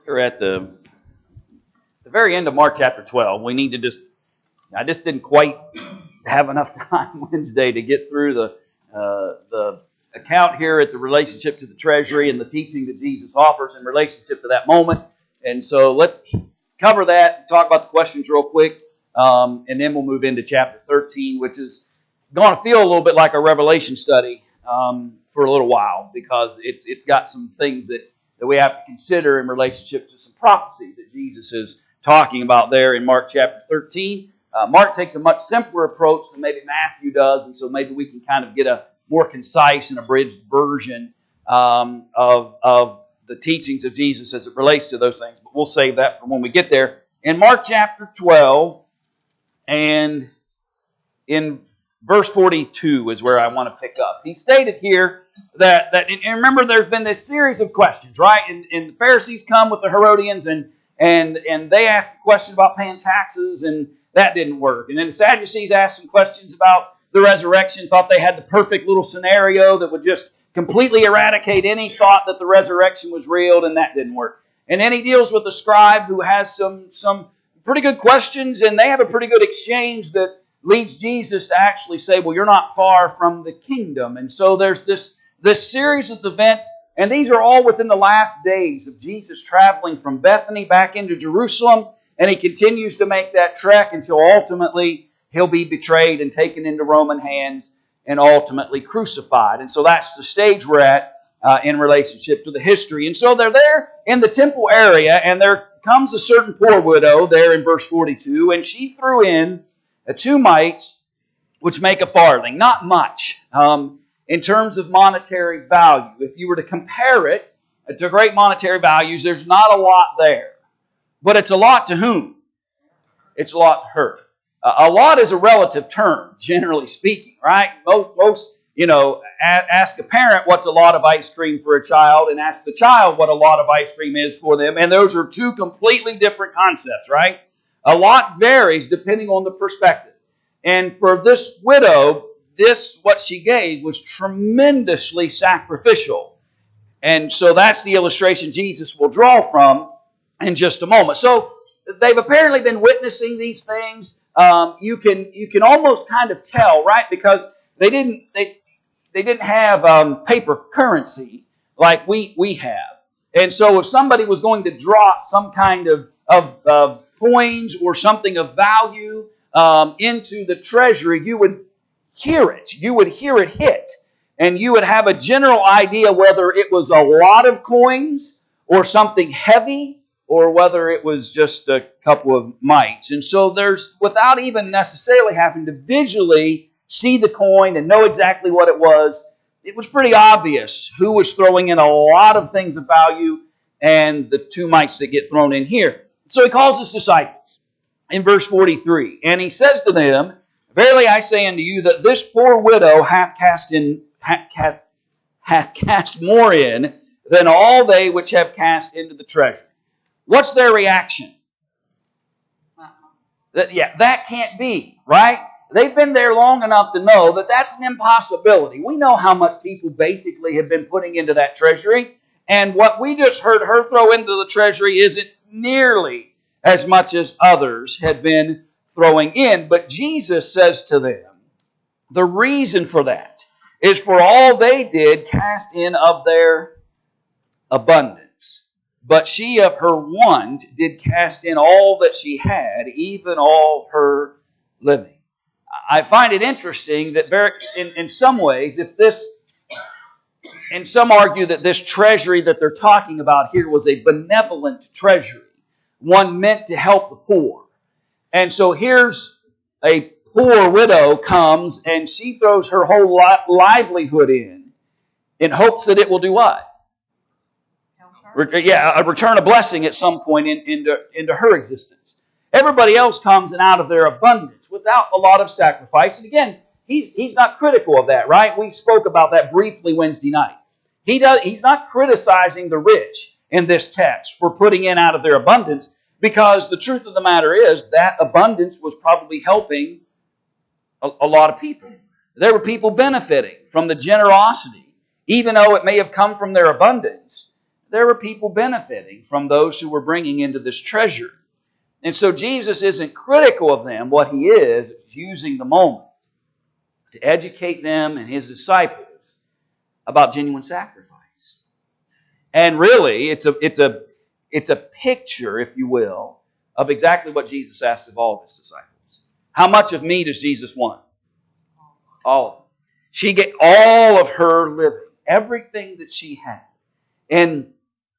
We're at the very end of Mark chapter 12. We need to I just didn't quite have enough time Wednesday to get through the account here at the relationship to the treasury and the teaching that Jesus offers in relationship to that moment. And so let's cover that, talk about the questions real quick, and then we'll move into chapter 13, which is going to feel a little bit like a Revelation study for a little while, because it's got some things that we have to consider in relationship to some prophecy that Jesus is talking about there in Mark chapter 13. Mark takes a much simpler approach than maybe Matthew does, and so maybe we can kind of get a more concise and abridged version of the teachings of Jesus as it relates to those things. But we'll save that for when we get there. In Mark chapter 12 and in verse 42 is where I want to pick up. He stated here that and remember, there's been this series of questions, right? And the Pharisees come with the Herodians and they ask a question about paying taxes, and that didn't work. And then the Sadducees asked some questions about the resurrection, thought they had the perfect little scenario that would just completely eradicate any thought that the resurrection was real, and that didn't work. And then he deals with the scribe who has some pretty good questions, and they have a pretty good exchange that leads Jesus to actually say, well, you're not far from the kingdom. And so there's this series of events, and these are all within the last days of Jesus traveling from Bethany back into Jerusalem, and he continues to make that trek until ultimately he'll be betrayed and taken into Roman hands and ultimately crucified. And so that's the stage we're at in relationship to the history. And so they're there in the temple area, and there comes a certain poor widow there in verse 42, and she threw in 2 mites, which make a farthing. Not much in terms of monetary value. If you were to compare it to great monetary values, there's not a lot there. But it's a lot to whom? It's a lot to her. A lot is a relative term, generally speaking, right? Most ask a parent what's a lot of ice cream for a child, and ask the child what a lot of ice cream is for them. And those are 2 completely different concepts, right? A lot varies depending on the perspective. And for this widow, what she gave was tremendously sacrificial. And so that's the illustration Jesus will draw from in just a moment. So they've apparently been witnessing these things. You can almost kind of tell, right? Because they didn't have paper currency like we have. And so if somebody was going to drop some kind of coins or something of value into the treasury, you would hear it. You would hear it hit. And you would have a general idea whether it was a lot of coins or something heavy, or whether it was just a couple of mites. And so without even necessarily having to visually see the coin and know exactly what it was pretty obvious who was throwing in a lot of things of value and the 2 mites that get thrown in here. So he calls his disciples in verse 43, and he says to them, verily I say unto you that this poor widow hath cast more in than all they which have cast into the treasury. What's their reaction? That can't be, right? They've been there long enough to know that that's an impossibility. We know how much people basically have been putting into that treasury, and what we just heard her throw into the treasury isn't nearly as much as others had been throwing in. But Jesus says to them, the reason for that is for all they did cast in of their abundance. But she of her want did cast in all that she had, even all her living. I find it interesting that in some ways, and some argue that this treasury that they're talking about here was a benevolent treasury, one meant to help the poor. And so here's a poor widow comes and she throws her whole livelihood in hopes that it will do what? Return a blessing at some point into her existence. Everybody else comes and out of their abundance without a lot of sacrifice. And again, he's not critical of that, right? We spoke about that briefly Wednesday night. He's not criticizing the rich in this text for putting in out of their abundance, because the truth of the matter is that abundance was probably helping a lot of people. There were people benefiting from the generosity, even though it may have come from their abundance. there were people benefiting from those who were bringing into this treasure. And so Jesus isn't critical of them. What He is using the moment to educate them and His disciples about genuine sacrifice. And really, it's a picture, if you will, of exactly what Jesus asked of all of His disciples. How much of me does Jesus want? All of it. She gave all of her living, everything that she had. And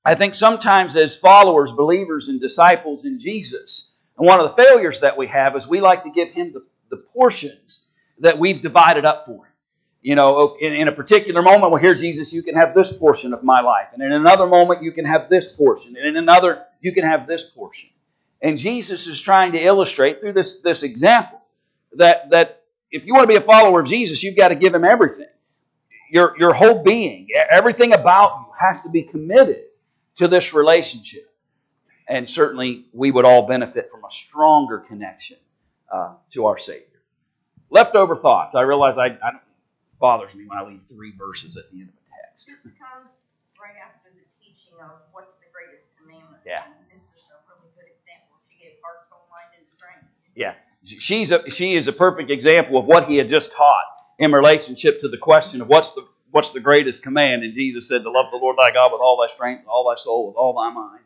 I think sometimes as followers, believers, and disciples in Jesus, and one of the failures that we have is we like to give Him the portions that we've divided up for Him. You know, in a particular moment, well, here, Jesus, you can have this portion of my life. And in another moment, you can have this portion. And in another, you can have this portion. And Jesus is trying to illustrate through this example that if you want to be a follower of Jesus, you've got to give Him everything. Your whole being, everything about you has to be committed to this relationship. And certainly, we would all benefit from a stronger connection to our Savior. Leftover thoughts. I realize it bothers me when I leave 3 verses at the end of a text. This comes right after the teaching of what's the greatest commandment. Yeah. And this is a really good example. She gave heart, soul, mind, and strength. Yeah. She is a perfect example of what He had just taught in relationship to the question of what's the greatest command. And Jesus said to love the Lord thy God with all thy strength, with all thy soul, with all thy mind.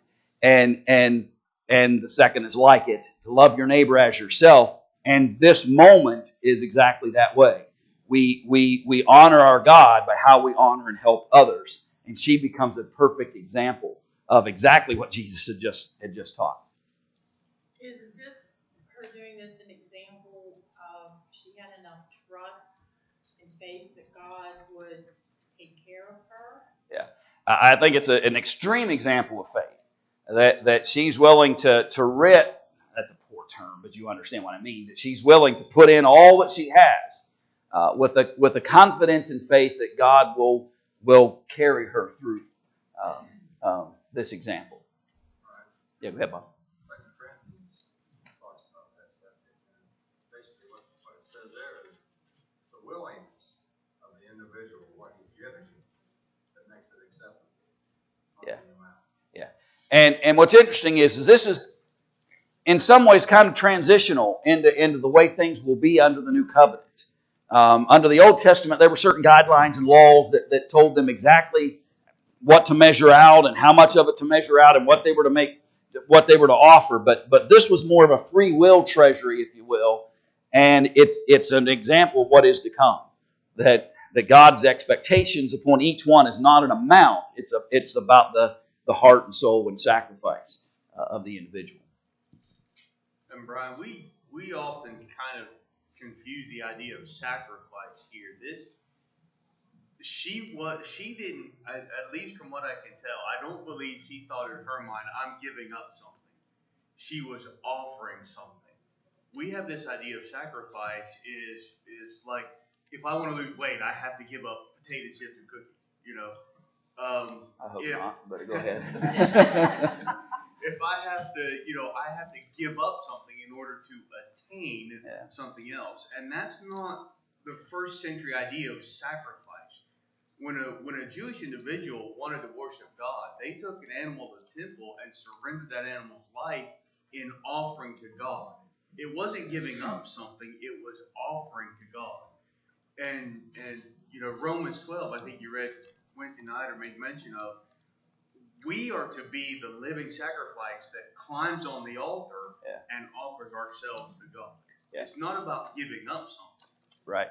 And the second is like it, to love your neighbor as yourself. And this moment is exactly that way. We honor our God by how we honor and help others. And she becomes a perfect example of exactly what Jesus had just taught. Is this, her doing this, an example of she had enough trust and faith that God would take care of her? Yeah. I think it's an extreme example of faith. That she's willing to risk, that's a poor term, but you understand what I mean, that she's willing to put in all that she has with a confidence and faith that God will carry her through this example. Yeah, go ahead, Bob. Basically, what it says there is the willingness of the individual, what he's giving you, that makes it acceptable. Yeah. And what's interesting is this is in some ways kind of transitional into the way things will be under the new covenant. Under the Old Testament, there were certain guidelines and laws that told them exactly what to measure out and how much of it to measure out and what they were to make, what they were to offer. But this was more of a free will treasury, if you will, and it's an example of what is to come. That God's expectations upon each one is not an amount; it's about the heart and soul and sacrifice of the individual. And Brian, we often kind of confuse the idea of sacrifice here. She didn't, at least from what I can tell, I don't believe she thought in her mind, I'm giving up something. She was offering something. We have this idea of sacrifice is like, if I want to lose weight, I have to give up potato chips and cookies, you know. I hope not, but go ahead. If I have to give up something in order to attain something else. And that's not the first century idea of sacrifice. When a Jewish individual wanted to worship God, they took an animal to the temple and surrendered that animal's life in offering to God. It wasn't giving up something, it was offering to God. And Romans 12, I think you read Wednesday night or made mention of, we are to be the living sacrifice that climbs on the altar and offers ourselves to God. Yeah. It's not about giving up something. Right.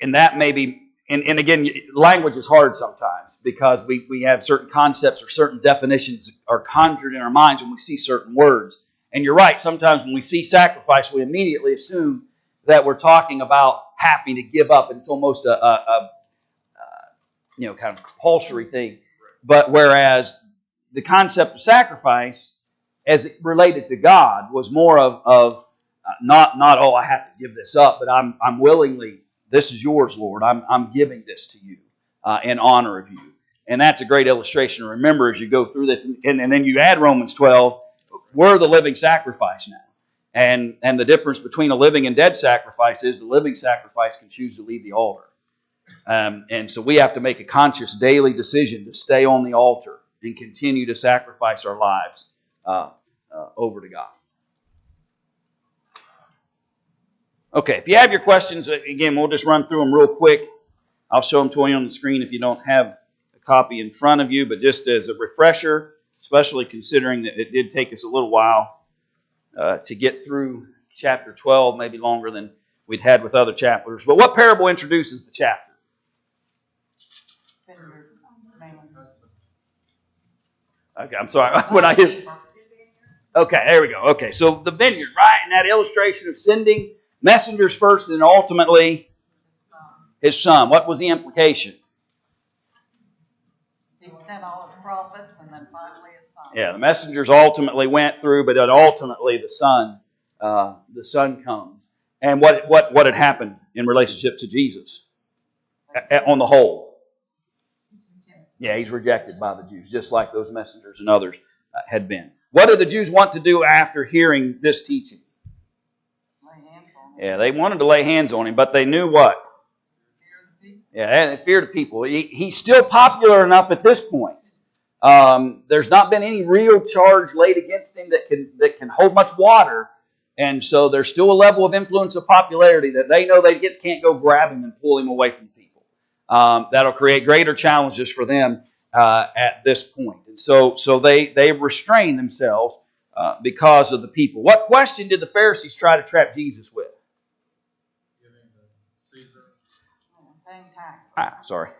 And that may be, and again, language is hard sometimes because we have certain concepts or certain definitions are conjured in our minds when we see certain words. And you're right, sometimes when we see sacrifice, we immediately assume that we're talking about having to give up, and it's almost a kind of compulsory thing. But whereas the concept of sacrifice, as it related to God, was more of not I have to give this up, but I'm willingly, this is yours, Lord. I'm giving this to you in honor of you. And that's a great illustration to remember as you go through this. And then you add Romans 12, we're the living sacrifice now. And the difference between a living and dead sacrifice is the living sacrifice can choose to leave the altar. And so we have to make a conscious daily decision to stay on the altar and continue to sacrifice our lives over to God. Okay, if you have your questions, again, we'll just run through them real quick. I'll show them to you on the screen if you don't have a copy in front of you, but just as a refresher, especially considering that it did take us a little while to get through chapter 12, maybe longer than we'd had with other chapters. But what parable introduces the chapter? Okay, I'm sorry. When I hear... Okay, there we go. Okay, so the vineyard, right? And that illustration of sending messengers first and ultimately his son. What was the implication? He sent all his prophets and then finally his son. Yeah, the messengers ultimately went through, but then ultimately the son comes. And what had happened in relationship to Jesus on the whole? Yeah, he's rejected by the Jews, just like those messengers and others had been. What did the Jews want to do after hearing this teaching? Lay hands on him. Yeah, they wanted to lay hands on him, but they knew what? Yeah, they feared the people. He's still popular enough at this point. There's not been any real charge laid against him that can hold much water. And so there's still a level of influence of popularity that they know they just can't go grab him and pull him away from people. That'll create greater challenges for them at this point. And so they restrain themselves because of the people. What question did the Pharisees try to trap Jesus with? Paying taxes. Sorry.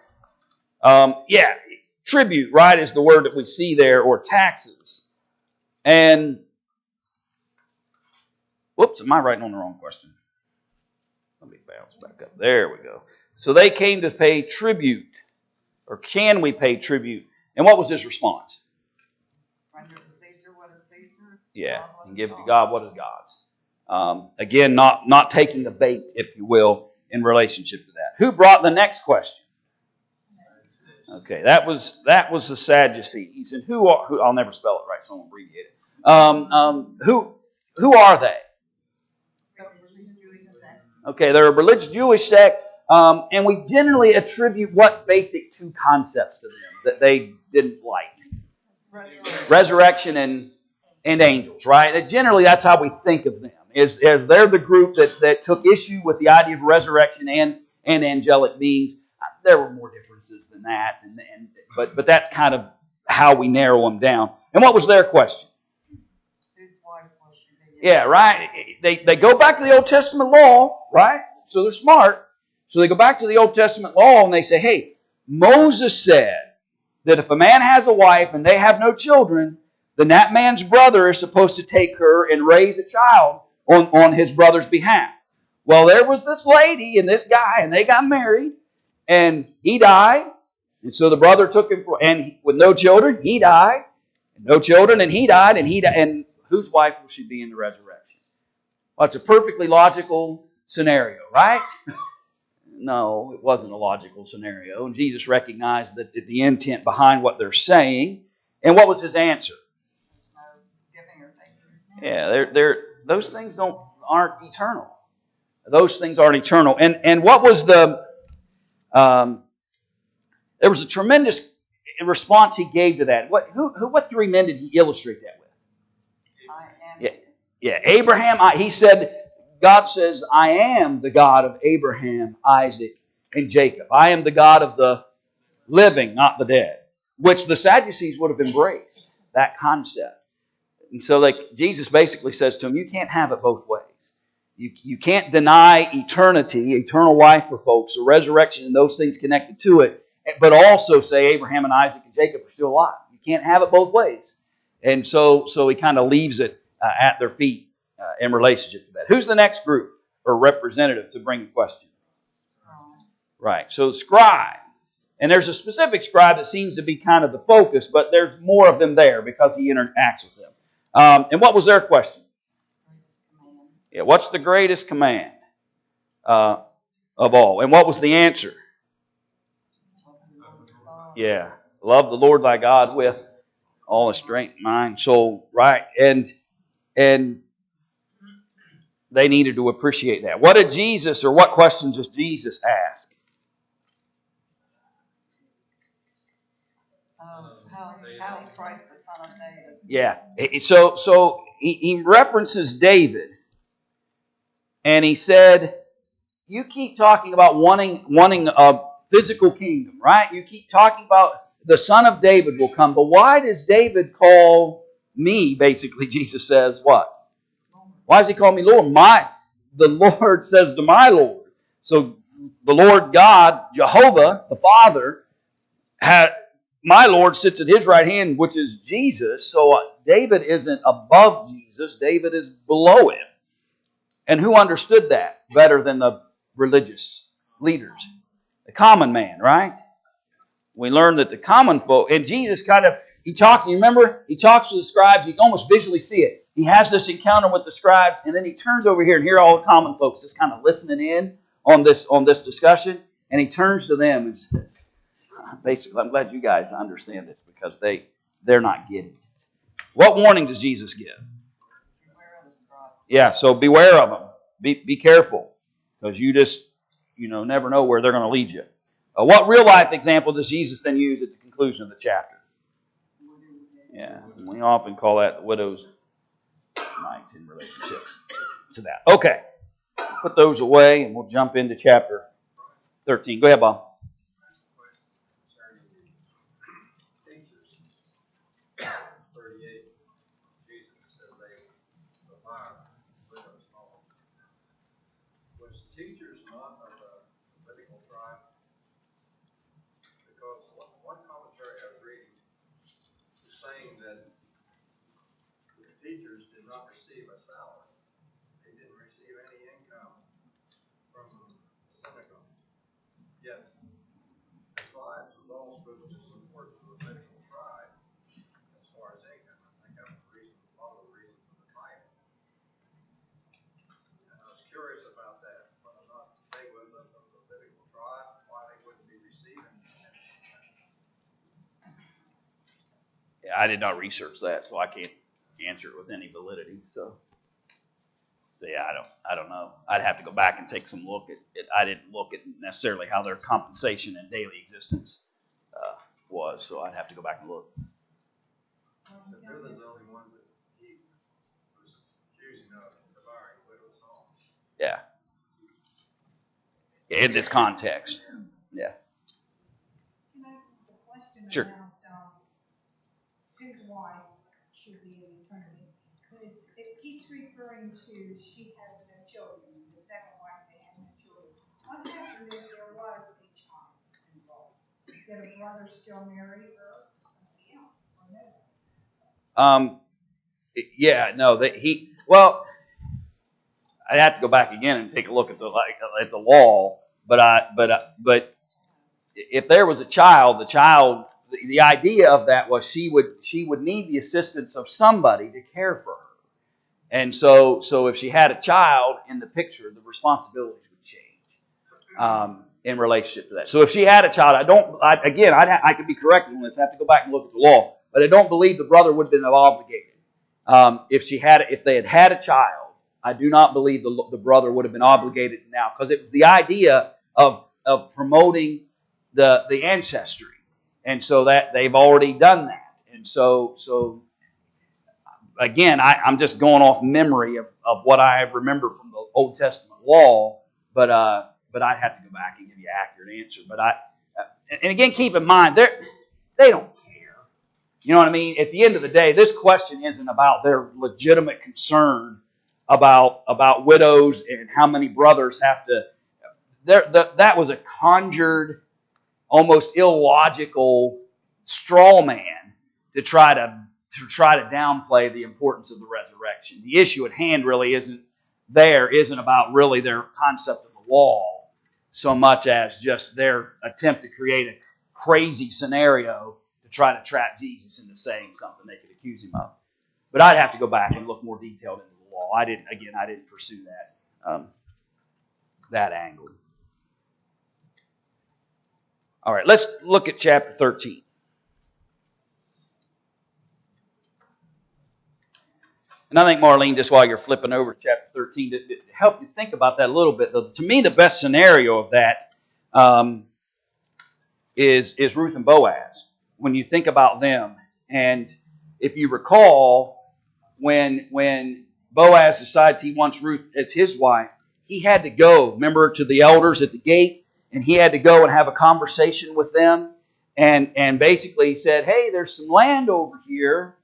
Tribute, right, is the word that we see there, or taxes. And, whoops, am I writing on the wrong question? Let me bounce back up. There we go. So they came to pay tribute, or can we pay tribute? And what was his response? Render to Caesar what is Caesar. Yeah, and give to God what is God's. Again, not taking the bait, if you will, in relationship to that. Who brought the next question? Okay, that was the Sadducees. And who I'll never spell it right, so I'll abbreviate it. Who are they? Okay, they're a religious Jewish sect, and we generally attribute what basic two concepts to them that they didn't like? Resurrection and angels, right? Generally, that's how we think of them. Is they're the group that took issue with the idea of resurrection and angelic beings. There were more differences than that, but that's kind of how we narrow them down. And what was their question? Whose wife will she be? Yeah, right. They go back to the Old Testament law, right? So they're smart. So they go back to the Old Testament law and they say, hey, Moses said that if a man has a wife and they have no children, then that man's brother is supposed to take her and raise a child on his brother's behalf. Well, there was this lady and this guy, and they got married, and he died. And so the brother took him, and with no children, he died. No children, and he died, and whose wife will she be in the resurrection? Well, it's a perfectly logical scenario, right? No, it wasn't a logical scenario. And Jesus recognized that the intent behind what they're saying. And what was his answer? Yeah, those things aren't eternal. Those things aren't eternal. And what was there was a tremendous response he gave to that. What three men did he illustrate that with? Yeah, Abraham. He said, God says, I am the God of Abraham, Isaac, and Jacob. I am the God of the living, not the dead. Which the Sadducees would have embraced, that concept. And so Jesus basically says to them, you can't have it both ways. You can't deny eternity, eternal life for folks, the resurrection and those things connected to it, but also say Abraham and Isaac and Jacob are still alive. You can't have it both ways. And so he kind of leaves it at their feet in relationship to that. Who's the next group or representative to bring the question? Right, so scribe. And there's a specific scribe that seems to be kind of the focus, but there's more of them there because he interacts with them. And what was their question? Yeah, what's the greatest command of all? And what was the answer? Yeah, love the Lord thy God with all his strength, mind, soul, right? And they needed to appreciate that. What did Jesus, or what questions does Jesus ask? How is Christ the son of David? Yeah. So he references David, and he said, "You keep talking about wanting a physical kingdom, right? You keep talking about the son of David will come, but why does David call me?" Basically, Jesus says, "What? Why does he call me Lord? The Lord says to my Lord." So the Lord God, Jehovah, the Father, my Lord sits at his right hand, which is Jesus. So David isn't above Jesus. David is below him. And who understood that better than the religious leaders? The common man, right? We learn that the common folk, and Jesus he talks, you remember? He talks to the scribes. You can almost visually see it. He has this encounter with the scribes, and then he turns over here and here all the common folks just kind of listening in on this discussion, and he turns to them and says, basically, I'm glad you guys understand this because they're not getting it. What warning does Jesus give? Yeah, so beware of them. Be careful because you just never know where they're going to lead you. What real life example does Jesus then use at the conclusion of the chapter? Yeah, we often call that the widow's mite in relationship to that. Okay, put those away and we'll jump into chapter 13. Go ahead, Bob. Teachers not of the Levitical tribe, because one commentary I was reading is saying that the teachers did not receive a salary. They didn't receive any income from the synagogue. Yet the tribes was all supposed to support the Levitical tribe as far as income. I think that was the reason, one of the reasons for the title. And I was curious about that, whether or not they was of the Levitical tribe, why they wouldn't be receiving. Yeah, I did not research that, so I can't answer it with any validity. So yeah, I don't know. I'd have to go back and take some look at it. I didn't look at necessarily how their compensation and daily existence was, so I'd have to go back and look. They're the only ones that he was accusing of devouring widows' homes. Yeah. In this context. Yeah. Can I ask a question Sure. about his wife should be in eternity? It keeps referring to she has no children, the second wife they had no children. What happened if there was a child involved? Did a brother still marry her or somebody else? Or no? Yeah, no, well, I'd have to go back again and take a look at the law, but if there was a child, the idea of that was she would need the assistance of somebody to care for her. And so if she had a child in the picture, the responsibilities would change in relationship to that. So if she had a child, I could be corrected on this. I have to go back and look at the law, but I don't believe the brother would have been obligated. If they had had a child, I do not believe the brother would have been obligated now, because it was the idea of promoting the ancestry, and so that they've already done that, and so again, I'm just going off memory of what I remember from the Old Testament law, but I'd have to go back and give you an accurate answer. And again, keep in mind they don't care. You know what I mean? At the end of the day, this question isn't about their legitimate concern about widows and how many brothers have to. That was a conjured, almost illogical straw man to try to downplay the importance of the resurrection. The issue at hand really isn't about really their concept of the law so much as just their attempt to create a crazy scenario to try to trap Jesus into saying something they could accuse him of. But I'd have to go back and look more detailed into the law. I didn't pursue that angle. All right, let's look at chapter 13. And I think, Marlene, just while you're flipping over to chapter 13, to help you think about that a little bit, to me, the best scenario of that is Ruth and Boaz. when you think about them. And if you recall, when Boaz decides he wants Ruth as his wife, he had to go, remember, to the elders at the gate, and he had to go and have a conversation with them. And basically he said, hey, there's some land over here,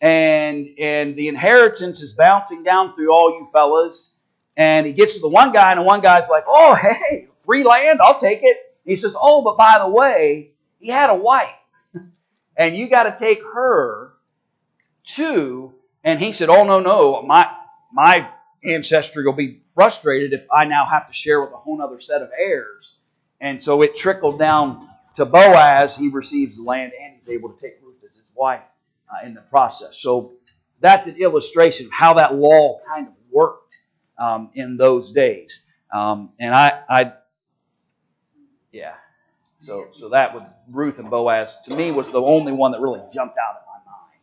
and the inheritance is bouncing down through all you fellas. And he gets to the one guy, and the one guy's like, oh, hey, free land, I'll take it. And he says, oh, but by the way, he had a wife, and you got to take her too. And he said, oh, no, my ancestry will be frustrated if I now have to share with a whole other set of heirs. And so it trickled down to Boaz. He receives the land, and he's able to take Ruth as his wife in the process. So that's an illustration of how that law kind of worked in those days. So that with Ruth and Boaz, to me, was the only one that really jumped out in my mind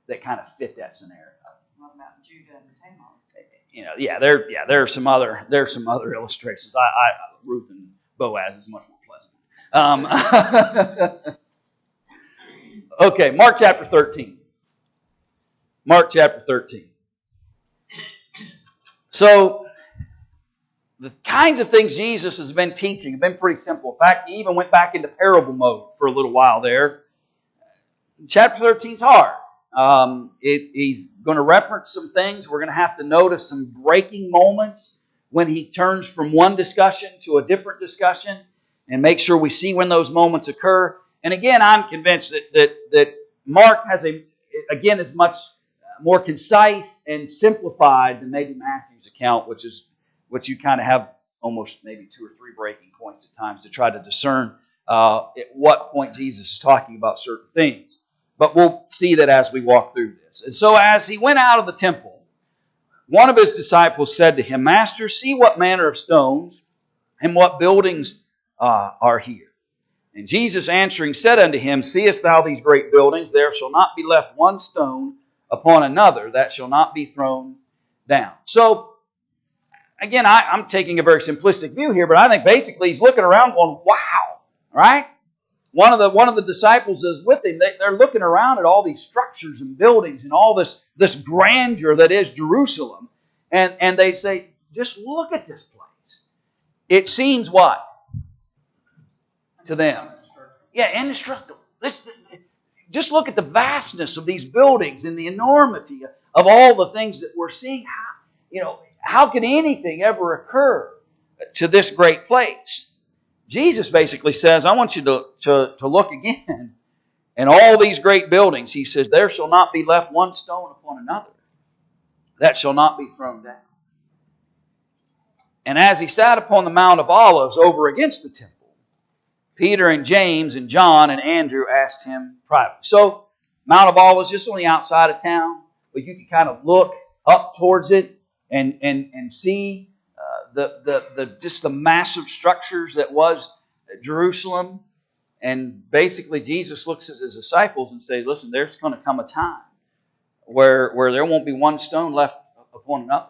that kind of fit that scenario. What about Judah and Tamar? You know, there are some other illustrations. Ruth and Boaz is much more pleasant. Okay, Mark chapter 13. Mark chapter 13. So, the kinds of things Jesus has been teaching have been pretty simple. In fact, he even went back into parable mode for a little while there. Chapter 13 is hard. He's going to reference some things. We're going to have to notice some breaking moments when he turns from one discussion to a different discussion, and make sure we see when those moments occur. And again, I'm convinced that Mark has is much more concise and simplified than maybe Matthew's account, which you kind of have almost maybe 2 or 3 breaking points at times to try to discern at what point Jesus is talking about certain things. But we'll see that as we walk through this. And so as he went out of the temple, one of his disciples said to him, Master, see what manner of stones and what buildings are here. And Jesus answering said unto him, Seest thou these great buildings? There shall not be left one stone upon another that shall not be thrown down. So, again, I'm taking a very simplistic view here, but I think basically he's looking around going, wow, right? One of the disciples is with him. They're looking around at all these structures and buildings and all this grandeur that is Jerusalem. And they say, just look at this place. It seems what? To them. Yeah, indestructible. Just look at the vastness of these buildings and the enormity of all the things that we're seeing. How could anything ever occur to this great place? Jesus basically says, I want you to look again. And all these great buildings, he says, there shall not be left one stone upon another that shall not be thrown down. And as he sat upon the Mount of Olives over against the temple, Peter and James and John and Andrew asked him privately. So, Mount of Olives just on the outside of town, but you can kind of look up towards it and see the massive structures that was Jerusalem. And basically Jesus looks at his disciples and says, listen, there's going to come a time where there won't be one stone left upon another.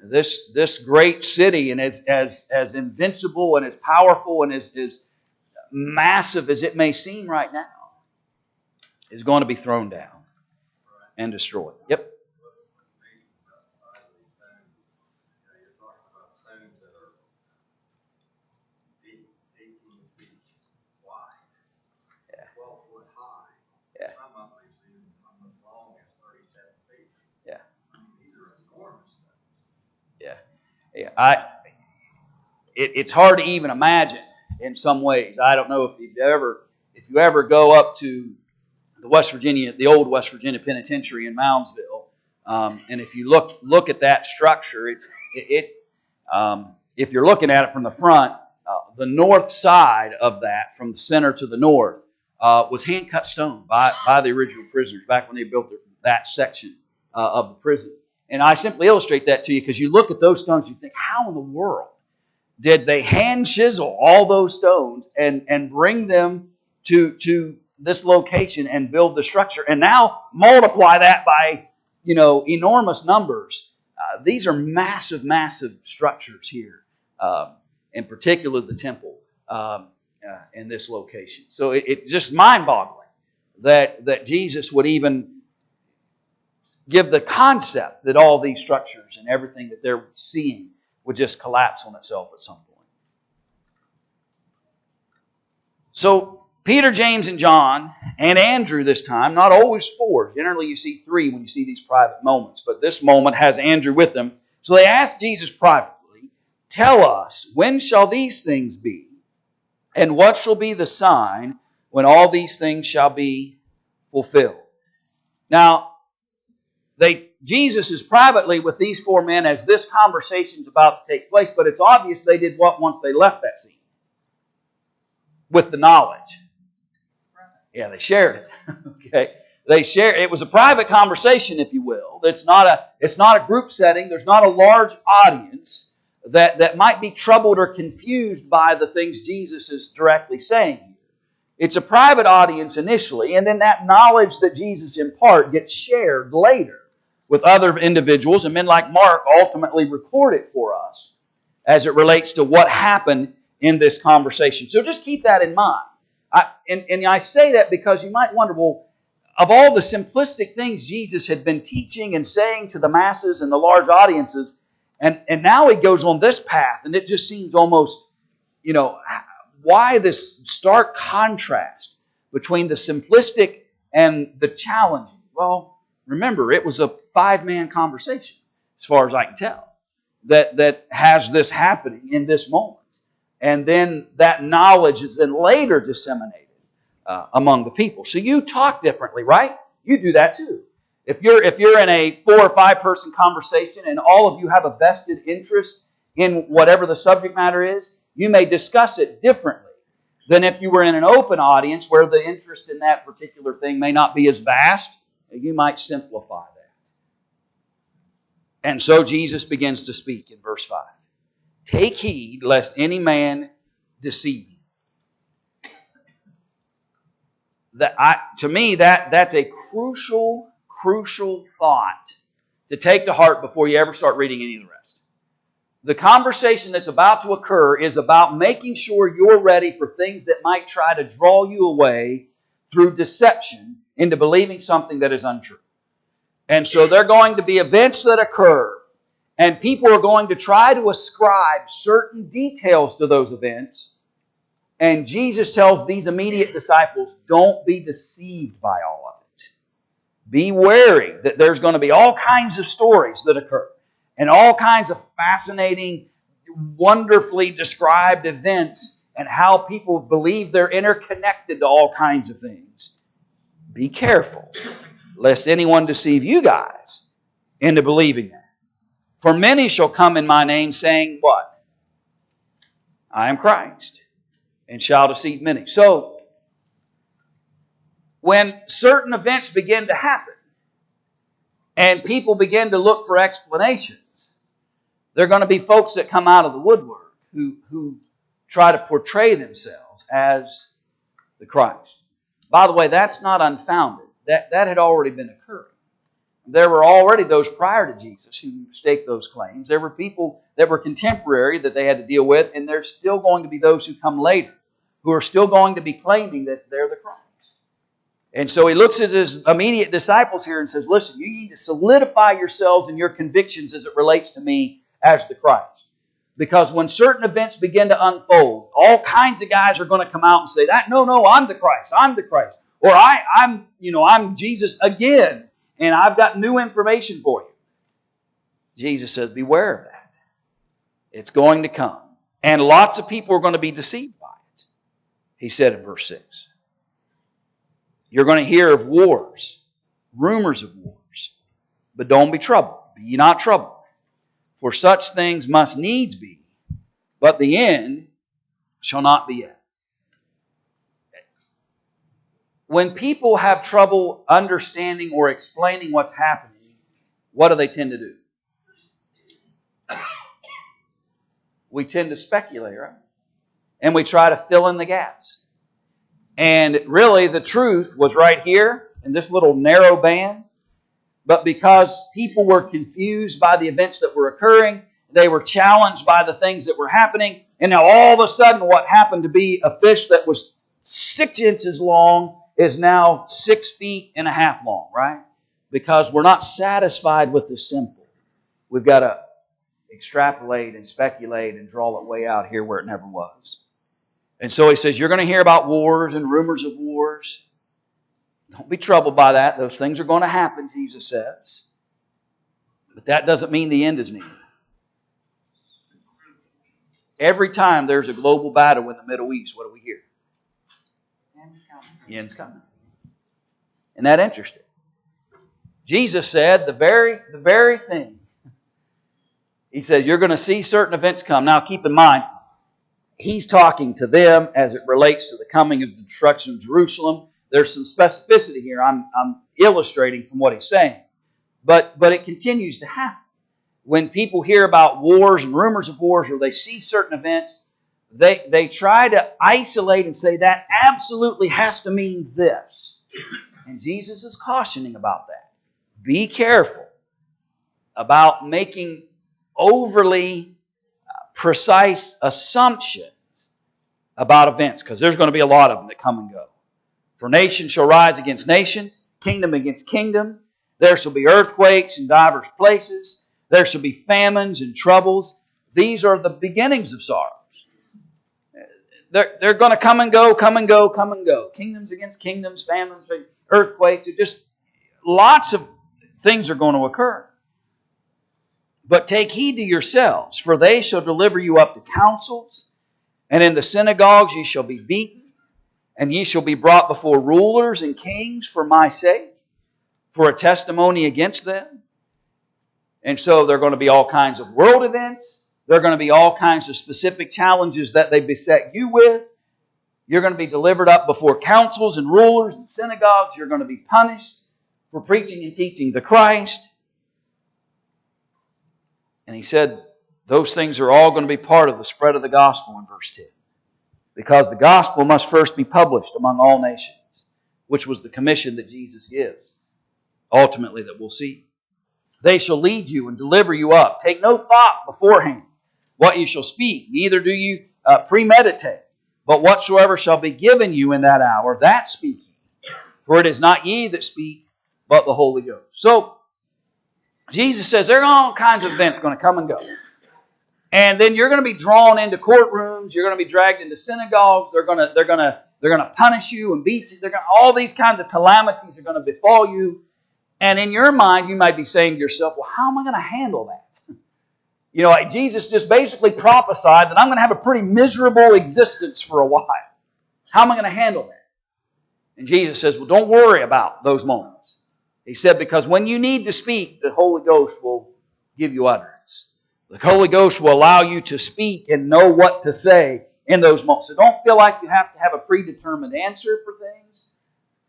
This great city, and as invincible and as powerful and as massive as it may seem right now, is going to be thrown down and destroyed. Yep. It's hard to even imagine in some ways. I don't know if you ever go up to the old West Virginia Penitentiary in Moundsville, and if you look at that structure, if you're looking at it from the front, the north side of that, from the center to the north, was hand-cut stone by the original prisoners back when they built that section of the prison. And I simply illustrate that to you because you look at those stones, you think, how in the world did they hand chisel all those stones and bring them to this location and build the structure, and now multiply that by enormous numbers? These are massive, massive structures here, in particular the temple in this location. So it's just mind-boggling that Jesus would even give the concept that all these structures and everything that they're seeing would just collapse on itself at some point. So Peter, James, and John, and Andrew this time, not always four. Generally you see three when you see these private moments, but this moment has Andrew with them. So they ask Jesus privately, "Tell us, when shall these things be? And what shall be the sign when all these things shall be fulfilled?" Now, Jesus is privately with these four men as this conversation is about to take place, but it's obvious they did what once they left that scene? With the knowledge. Yeah, they shared it. Okay. They shared it. Was a private conversation, if you will. It's not a group setting. There's not a large audience that might be troubled or confused by the things Jesus is directly saying. It's a private audience initially, and then that knowledge that Jesus imparts gets shared later with other individuals, and men like Mark ultimately record it for us as it relates to what happened in this conversation. So just keep that in mind. I say that because you might wonder, well, of all the simplistic things Jesus had been teaching and saying to the masses and the large audiences, and now he goes on this path, and it just seems almost, why this stark contrast between the simplistic and the challenging? Well, remember, it was a 5-man conversation, as far as I can tell, that has this happening in this moment. And then that knowledge is then later disseminated among the people. So you talk differently, right? You do that too. If you're in a 4 or 5 person conversation and all of you have a vested interest in whatever the subject matter is, you may discuss it differently than if you were in an open audience where the interest in that particular thing may not be as vast. You might simplify that. And so Jesus begins to speak in verse 5. "Take heed lest any man deceive you." To me, that's a crucial thought to take to heart before you ever start reading any of the rest. The conversation that's about to occur is about making sure you're ready for things that might try to draw you away through deception into believing something that is untrue. And so there are going to be events that occur, and people are going to try to ascribe certain details to those events. And Jesus tells these immediate disciples, don't be deceived by all of it. Be wary that there's going to be all kinds of stories that occur and all kinds of fascinating, wonderfully described events and how people believe they're interconnected to all kinds of things. Be careful lest anyone deceive you guys into believing that. For many shall come in my name saying, what? I am Christ, and shall deceive many. So, when certain events begin to happen, and people begin to look for explanations, there are going to be folks that come out of the woodwork who try to portray themselves as the Christ. By the way, that's not unfounded. That had already been occurring. There were already those prior to Jesus who staked those claims. There were people that were contemporary that they had to deal with, and there's still going to be those who come later who are still going to be claiming that they're the Christ. And so he looks at his immediate disciples here and says, listen, you need to solidify yourselves in your convictions as it relates to me as the Christ. Because when certain events begin to unfold, all kinds of guys are going to come out and say, no, I'm the Christ. I'm the Christ. Or I'm Jesus again, and I've got new information for you. Jesus says, beware of that. It's going to come. And lots of people are going to be deceived by it. He said in verse 6. You're going to hear of wars, rumors of wars. But don't be troubled. Be ye not troubled. For such things must needs be, but the end shall not be yet. When people have trouble understanding or explaining what's happening, what do they tend to do? We tend to speculate, right? And we try to fill in the gaps. And really, the truth was right here in this little narrow band. But because people were confused by the events that were occurring, they were challenged by the things that were happening. And now all of a sudden, what happened to be a fish that was 6 inches long is now 6.5 feet long, right? Because we're not satisfied with the simple. We've got to extrapolate and speculate and draw it way out here where it never was. And so he says, you're going to hear about wars and rumors of wars. Don't be troubled by that. Those things are going to happen, Jesus says. But that doesn't mean the end is near. Every time there's a global battle in the Middle East, what do we hear? The end's coming. Isn't that interesting? Jesus said the very thing. He says, you're going to see certain events come. Now keep in mind, He's talking to them as it relates to the coming of the destruction of Jerusalem. There's some specificity here. I'm illustrating from what He's saying. But it continues to happen. When people hear about wars and rumors of wars, or they see certain events, they try to isolate and say that absolutely has to mean this. And Jesus is cautioning about that. Be careful about making overly precise assumptions about events, because there's going to be a lot of them that come and go. For nation shall rise against nation, kingdom against kingdom. There shall be earthquakes in divers places. There shall be famines and troubles. These are the beginnings of sorrows. They're going to come and go, come and go, come and go. Kingdoms against kingdoms, famines, earthquakes. Just lots of things are going to occur. But take heed to yourselves, for they shall deliver you up to councils, and in the synagogues ye shall be beaten, and ye shall be brought before rulers and kings for my sake, for a testimony against them. And so there are going to be all kinds of world events. There are going to be all kinds of specific challenges that they beset you with. You're going to be delivered up before councils and rulers and synagogues. You're going to be punished for preaching and teaching the Christ. And he said those things are all going to be part of the spread of the gospel in verse 10. Because the gospel must first be published among all nations, which was the commission that Jesus gives, ultimately, that we'll see. They shall lead you and deliver you up. Take no thought beforehand what you shall speak, neither do you premeditate. But whatsoever shall be given you in that hour, that speak ye. For it is not ye that speak, but the Holy Ghost. So, Jesus says there are all kinds of events going to come and go. And then you're going to be drawn into courtrooms. You're going to be dragged into synagogues. They're going to punish you and beat you. All these kinds of calamities are going to befall you. And in your mind, you might be saying to yourself, well, how am I going to handle that? You know, Jesus just basically prophesied that I'm going to have a pretty miserable existence for a while. How am I going to handle that? And Jesus says, well, don't worry about those moments. He said, because when you need to speak, the Holy Ghost will give you utterance. The Holy Ghost will allow you to speak and know what to say in those moments. So don't feel like you have to have a predetermined answer for things.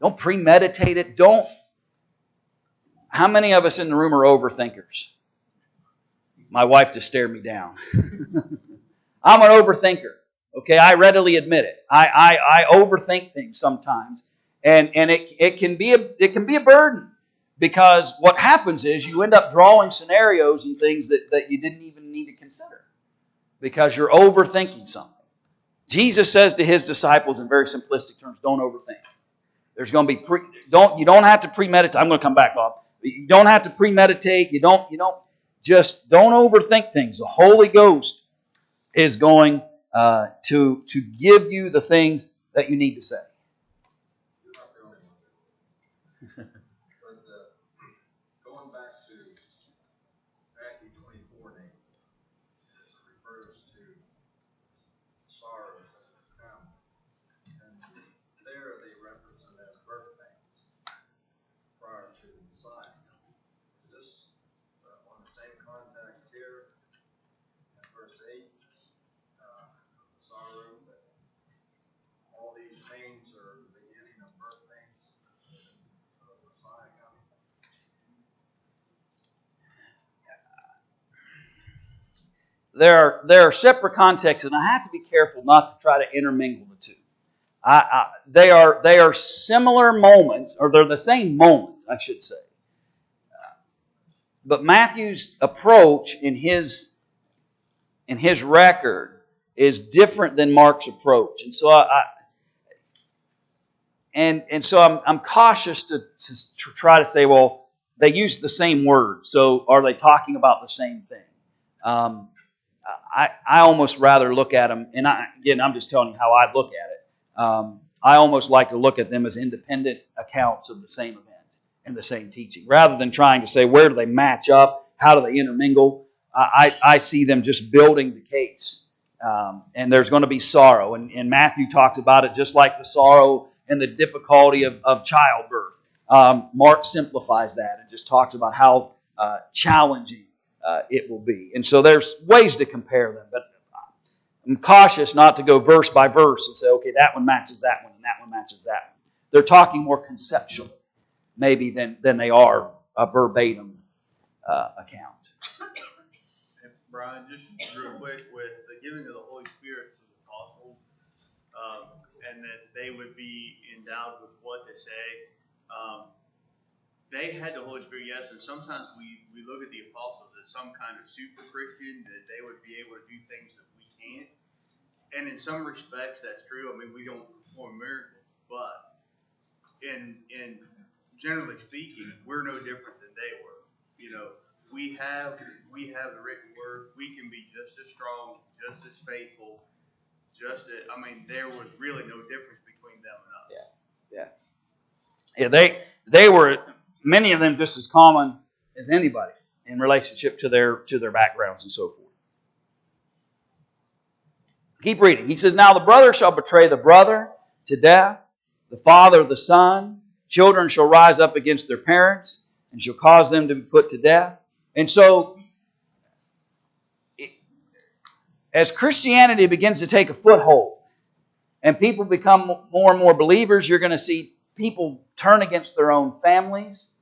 Don't premeditate it. How many of us in the room are overthinkers? My wife just stared me down. I'm an overthinker. Okay, I readily admit it. I overthink things sometimes, and it can be a burden, because what happens is you end up drawing scenarios and things that you didn't even need to consider because you're overthinking something. Jesus says to His disciples in very simplistic terms, don't overthink. There's going to be you don't have to premeditate. I'm going to come back off. You don't have to premeditate. You don't overthink things. The Holy Ghost is going to give you the things that you need to say. Going back to Matthew 24, Nate, it refers to sorrows that have come, and there they reference them as birth pains prior to the Messiah. Is this on the same context here in verse 8? Sorrow that all these pains are the beginning of birth pains of the Messiah coming. There are separate contexts, and I have to be careful not to try to intermingle the two. They are similar moments, or they're the same moment, I should say. But Matthew's approach in his record is different than Mark's approach, and so And so I'm cautious to try to say, well, they use the same word, so are they talking about the same thing? I almost rather look at them, and I'm just telling you how I look at it. I almost like to look at them as independent accounts of the same event and the same teaching, rather than trying to say where do they match up, how do they intermingle. I see them just building the case, and there's going to be sorrow, and Matthew talks about it just like the sorrow and the difficulty of childbirth. Mark simplifies that and just talks about how challenging it will be. And so there's ways to compare them, but I'm cautious not to go verse by verse and say, okay, that one matches that one and that one matches that one. They're talking more conceptually, maybe, than they are a verbatim account. And Brian, just real quick, with the giving of the Holy Spirit to the apostles, and that they would be endowed with what they say, they had the Holy Spirit, yes, and sometimes we look at the apostles as some kind of super Christian, that they would be able to do things that we can't. And in some respects, that's true. I mean, we don't perform miracles, but in generally speaking, we're no different than they were. You know, we have the written word. We can be just as strong, just as faithful, there was really no difference between them and us. Yeah, they were, many of them, just as common as anybody in relationship to their backgrounds and so forth. Keep reading. He says, now the brother shall betray the brother to death, the father the son. Children shall rise up against their parents and shall cause them to be put to death. And so, as Christianity begins to take a foothold and people become more and more believers, you're going to see people turn against their own families.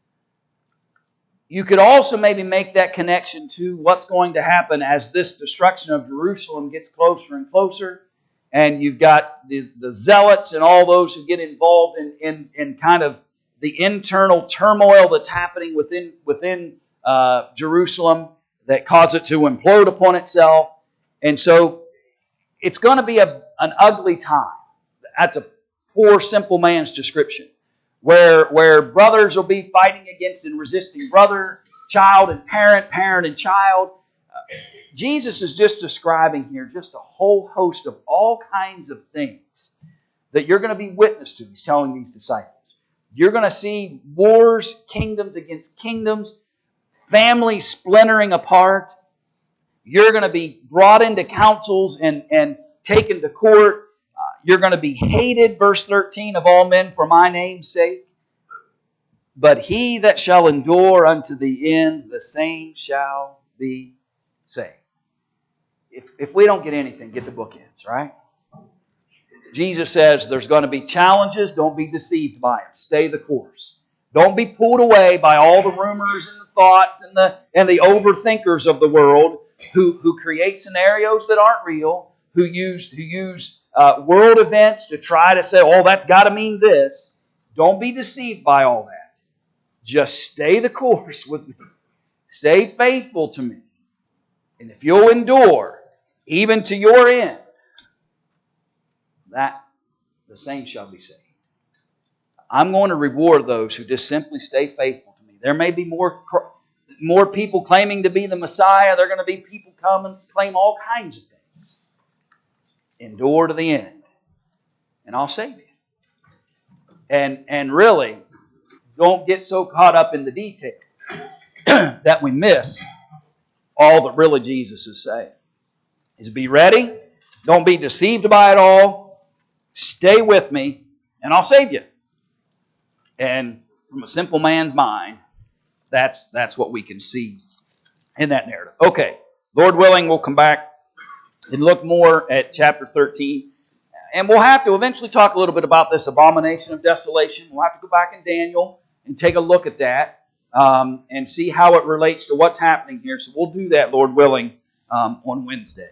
You could also maybe make that connection to what's going to happen as this destruction of Jerusalem gets closer and closer. And you've got the zealots and all those who get involved in kind of the internal turmoil that's happening within Jerusalem that cause it to implode upon itself. And so it's going to be an ugly time. That's a poor, simple man's description. Where brothers will be fighting against and resisting brother, child and parent, parent and child. Jesus is just describing here just a whole host of all kinds of things that you're going to be witness to. He's telling these disciples. You're going to see wars, kingdoms against kingdoms, families splintering apart. You're going to be brought into councils and taken to court. You're going to be hated, verse 13, of all men for my name's sake. But he that shall endure unto the end, the same shall be saved. If we don't get anything, get the bookends, right? Jesus says there's going to be challenges. Don't be deceived by them. Stay the course. Don't be pulled away by all the rumors and the thoughts and the overthinkers of the world who create scenarios that aren't real, who use world events to try to say, oh, that's got to mean this. Don't be deceived by all that. Just stay the course with me. Stay faithful to me. And if you'll endure, even to your end, that the same shall be saved. I'm going to reward those who just simply stay faithful to me. There may be more people claiming to be the Messiah. There are going to be people come and claim all kinds of things. Endure to the end, and I'll save you. And really, don't get so caught up in the details that we miss all that really Jesus is saying. Is be ready. Don't be deceived by it all. Stay with me, and I'll save you. And from a simple man's mind, that's what we can see in that narrative. Okay, Lord willing, we'll come back and look more at chapter 13. And we'll have to eventually talk a little bit about this abomination of desolation. We'll have to go back in Daniel and take a look at that and see how it relates to what's happening here. So we'll do that, Lord willing, on Wednesday.